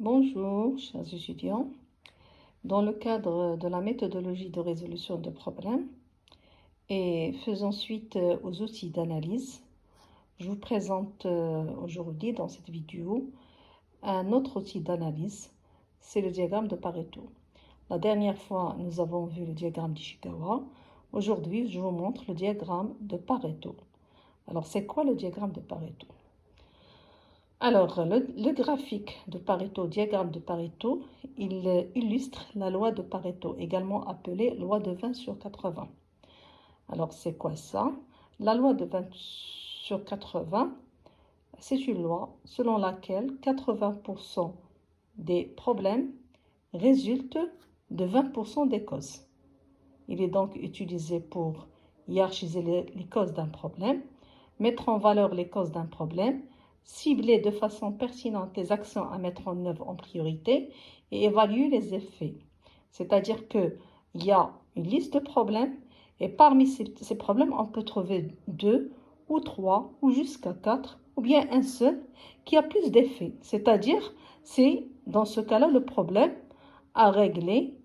Bonjour, chers étudiants. Dans le cadre de la méthodologie de résolution de problèmes et faisant suite aux outils d'analyse, je vous présente aujourd'hui dans cette vidéo un autre outil d'analyse, c'est le diagramme de Pareto. La dernière fois, nous avons vu le diagramme d'Ishikawa. Aujourd'hui, je vous montre le diagramme de Pareto. Alors, c'est quoi le diagramme de Pareto? Alors, le graphique de Pareto, diagramme de Pareto, il illustre la loi de Pareto, également appelée loi de 20/80. Alors, c'est quoi ça? La loi de 20/80, c'est une loi selon laquelle 80% des problèmes résultent de 20% des causes. Il est donc utilisé pour hiérarchiser les causes d'un problème, mettre en valeur les causes d'un problème, cibler de façon pertinente les actions à mettre en œuvre en priorité et évaluer les effets. C'est-à-dire qu'il y a une liste de problèmes et parmi ces problèmes, on peut trouver 2 ou 3 ou jusqu'à 4 ou bien un seul qui a plus d'effets. C'est-à-dire, c'est dans ce cas-là le problème à régler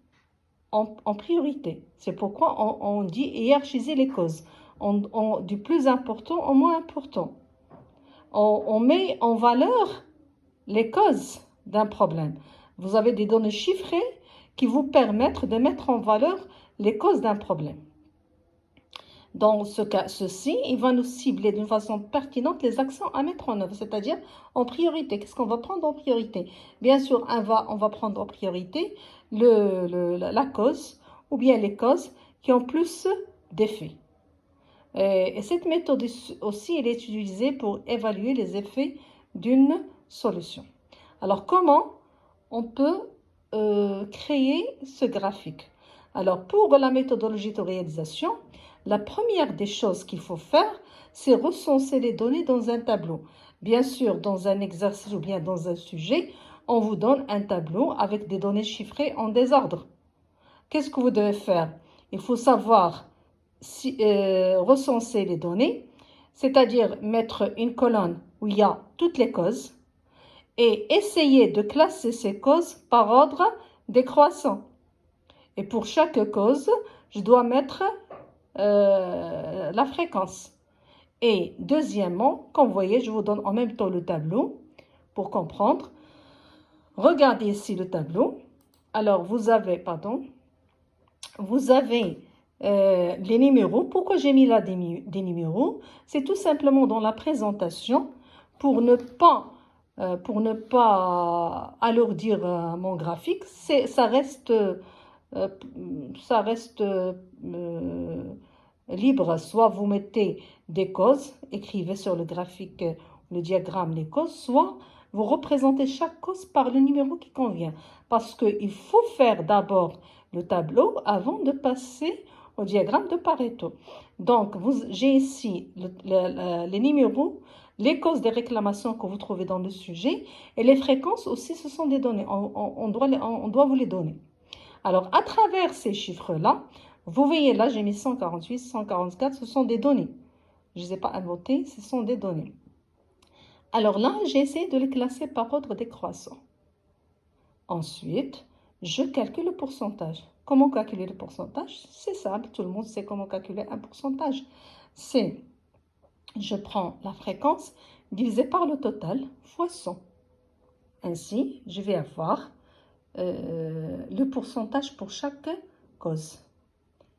en priorité. C'est pourquoi on dit hiérarchiser les causes, du plus important au moins important. On met en valeur les causes d'un problème. Vous avez des données chiffrées qui vous permettent de mettre en valeur les causes d'un problème. Dans ce cas, ceci, il va nous cibler d'une façon pertinente les actions à mettre en œuvre, c'est-à-dire en priorité. Qu'est-ce qu'on va prendre en priorité? Bien sûr, on va prendre en priorité la cause ou bien les causes qui ont plus d'effets. Et cette méthode aussi, elle est utilisée pour évaluer les effets d'une solution. Alors, comment on peut créer ce graphique? Alors, pour la méthodologie de réalisation, la première des choses qu'il faut faire, c'est recenser les données dans un tableau. Bien sûr, dans un exercice ou bien dans un sujet, on vous donne un tableau avec des données chiffrées en désordre. Qu'est-ce que vous devez faire? Il faut savoir recenser les données, c'est-à-dire mettre une colonne où il y a toutes les causes et essayer de classer ces causes par ordre décroissant. Et pour chaque cause, je dois mettre la fréquence. Et deuxièmement, comme vous voyez, je vous donne en même temps le tableau pour comprendre. Regardez ici le tableau. Alors, vous avez les numéros. Pourquoi j'ai mis là des numéros? C'est tout simplement dans la présentation pour ne pas alourdir mon graphique. Ça reste libre. Soit vous mettez des causes, écrivez sur le graphique, le diagramme, les causes, soit vous représentez chaque cause par le numéro qui convient. Parce qu'il faut faire d'abord le tableau avant de passer au diagramme de Pareto. Donc, j'ai ici les numéros, les causes des réclamations que vous trouvez dans le sujet et les fréquences aussi, ce sont des données. On doit vous les donner. Alors, à travers ces chiffres-là, vous voyez là, j'ai mis 148, 144, ce sont des données. Je ne les ai pas inventées, ce sont des données. Alors là, j'ai essayé de les classer par ordre décroissant. Ensuite, je calcule le pourcentage. Comment calculer le pourcentage? C'est simple, tout le monde sait comment calculer un pourcentage. Je prends la fréquence divisée par le total fois 100. Ainsi, je vais avoir le pourcentage pour chaque cause.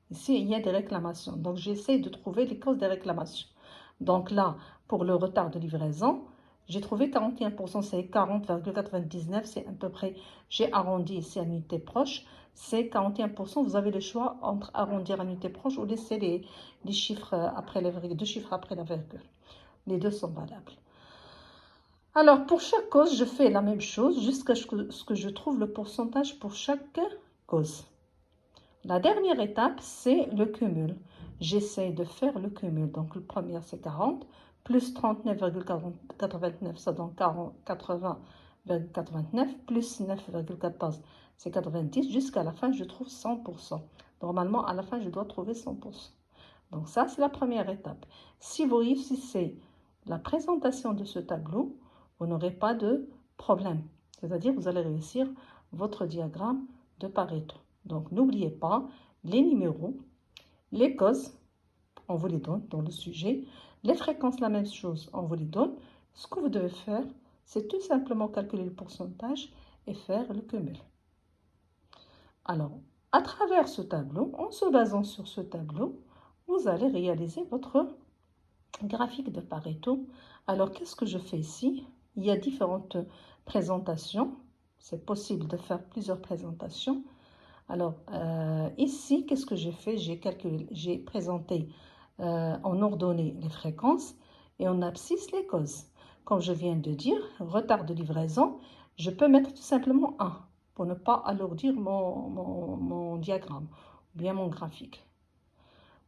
Ici, il y a des réclamations. Donc, j'essaie de trouver les causes des réclamations. Donc là, pour le retard de livraison, j'ai trouvé 41%, c'est 40,99, c'est à peu près, j'ai arrondi ici à unité proche, c'est 41%. Vous avez le choix entre arrondir à unité proche ou laisser les chiffres après la virgule, 2 chiffres après la virgule. Les deux sont valables. Alors, pour chaque cause, je fais la même chose jusqu'à ce que je trouve le pourcentage pour chaque cause. La dernière étape, c'est le cumul. J'essaie de faire le cumul. Donc, le premier, c'est 40, plus 39,89, ça donne 80,89, plus 9,14, c'est 90. Jusqu'à la fin, je trouve 100%. Normalement, à la fin, je dois trouver 100%. Donc, ça, c'est la première étape. Si vous réussissez la présentation de ce tableau, vous n'aurez pas de problème. C'est-à-dire, vous allez réussir votre diagramme de Pareto. Donc, n'oubliez pas les numéros, les causes, on vous les donne dans le sujet. Les fréquences, la même chose, on vous les donne. Ce que vous devez faire, c'est tout simplement calculer le pourcentage et faire le cumul. Alors, à travers ce tableau, en se basant sur ce tableau, vous allez réaliser votre graphique de Pareto. Alors, qu'est-ce que je fais ici? Il y a différentes présentations. C'est possible de faire plusieurs présentations. Alors, ici, qu'est-ce que j'ai fait? J'ai présenté en ordonnée les fréquences et en abscisse les causes. Comme je viens de dire, retard de livraison, je peux mettre tout simplement 1 pour ne pas alourdir mon diagramme ou bien mon graphique.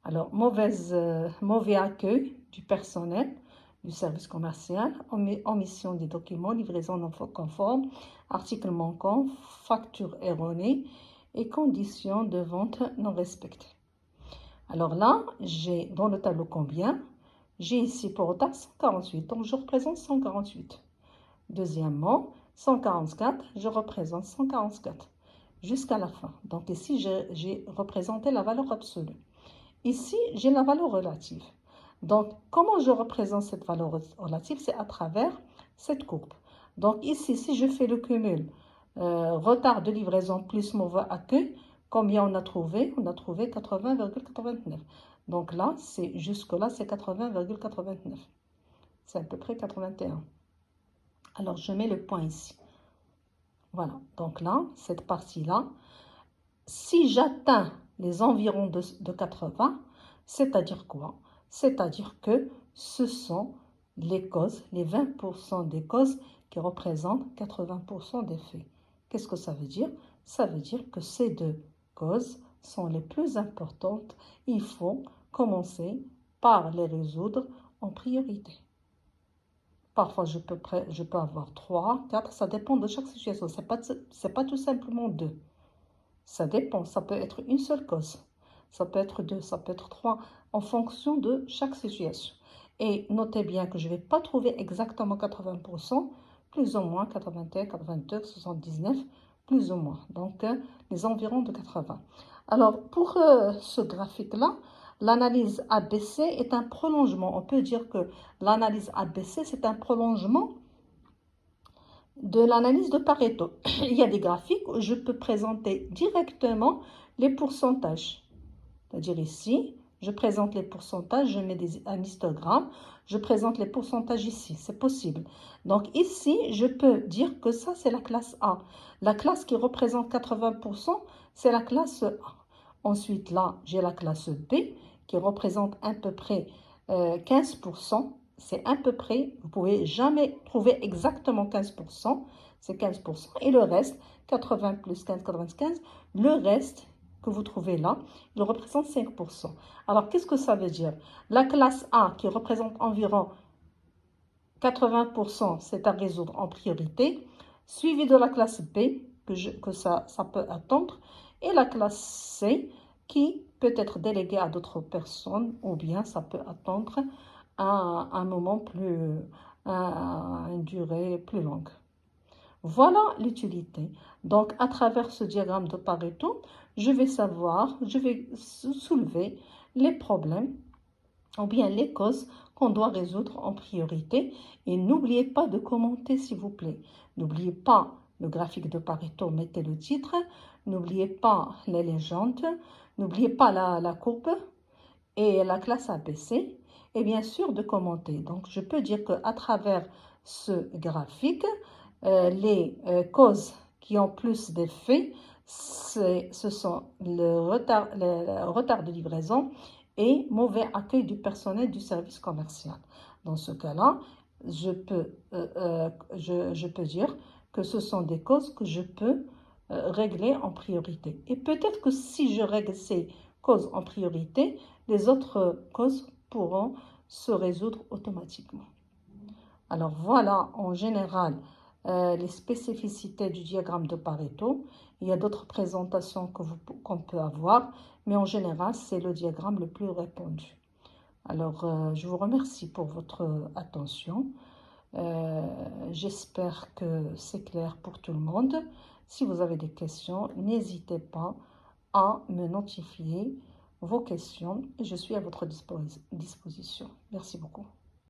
Alors, mauvais accueil du personnel du service commercial, omission des documents, livraison non conforme, article manquant, facture erronée et conditions de vente non respectées. Alors là, j'ai dans le tableau combien? J'ai ici pour retard 148, donc je représente 148. Deuxièmement, 144, je représente 144 jusqu'à la fin. Donc ici, j'ai représenté la valeur absolue. Ici, j'ai la valeur relative. Donc, comment je représente cette valeur relative? C'est à travers cette courbe. Donc ici, si je fais le cumul, retard de livraison plus mauvais accueil, combien on a trouvé? On a trouvé 80,89. Donc là, jusque-là, c'est 80,89. C'est à peu près 81. Alors, je mets le point ici. Voilà. Donc là, cette partie-là, si j'atteins les environs de 80, c'est-à-dire quoi? C'est-à-dire que ce sont les causes, les 20% des causes qui représentent 80% des faits. Qu'est-ce que ça veut dire? Ça veut dire que ces deux causes sont les plus importantes. Il faut commencer par les résoudre en priorité. Parfois, je peux avoir 3, 4, ça dépend de chaque situation. Ce n'est pas tout simplement 2. Ça dépend, ça peut être une seule cause. Ça peut être 2, ça peut être 3, en fonction de chaque situation. Et notez bien que je ne vais pas trouver exactement 80%, plus ou moins 81, 82, 79, plus ou moins. Donc, les environs de 80. Alors, pour ce graphique-là, l'analyse ABC est un prolongement. On peut dire que l'analyse ABC, c'est un prolongement de l'analyse de Pareto. Il y a des graphiques où je peux présenter directement les pourcentages. C'est-à-dire ici, je présente les pourcentages, je mets un histogramme, je présente les pourcentages ici, c'est possible. Donc ici, je peux dire que ça, c'est la classe A. La classe qui représente 80%, c'est la classe A. Ensuite, là, j'ai la classe B qui représente à peu près 15%. C'est à peu près, vous ne pouvez jamais trouver exactement 15%, c'est 15%. Et le reste, 80 plus 15, 95, le reste que vous trouvez là, il représente 5%. Alors, qu'est-ce que ça veut dire? La classe A, qui représente environ 80%, c'est à résoudre en priorité, suivi de la classe B, que ça peut attendre, et la classe C, qui peut être déléguée à d'autres personnes, ou bien ça peut attendre un moment à une durée plus longue. Voilà l'utilité. Donc, à travers ce diagramme de Pareto, je vais soulever les problèmes ou bien les causes qu'on doit résoudre en priorité. Et n'oubliez pas de commenter, s'il vous plaît. N'oubliez pas le graphique de Pareto, mettez le titre. N'oubliez pas les légendes. N'oubliez pas la courbe et la classe ABC. Et bien sûr, de commenter. Donc, je peux dire qu'à travers ce graphique, les causes qui ont plus d'effets, ce sont le retard de livraison et mauvais accueil du personnel du service commercial. Dans ce cas-là, je peux dire que ce sont des causes que je peux régler en priorité. Et peut-être que si je règle ces causes en priorité, les autres causes pourront se résoudre automatiquement. Alors voilà en général les spécificités du diagramme de Pareto. Il y a d'autres présentations qu'on peut avoir, mais en général, c'est le diagramme le plus répandu. Alors, je vous remercie pour votre attention. J'espère que c'est clair pour tout le monde. Si vous avez des questions, n'hésitez pas à me notifier vos questions. Je suis à votre disposition. Merci beaucoup.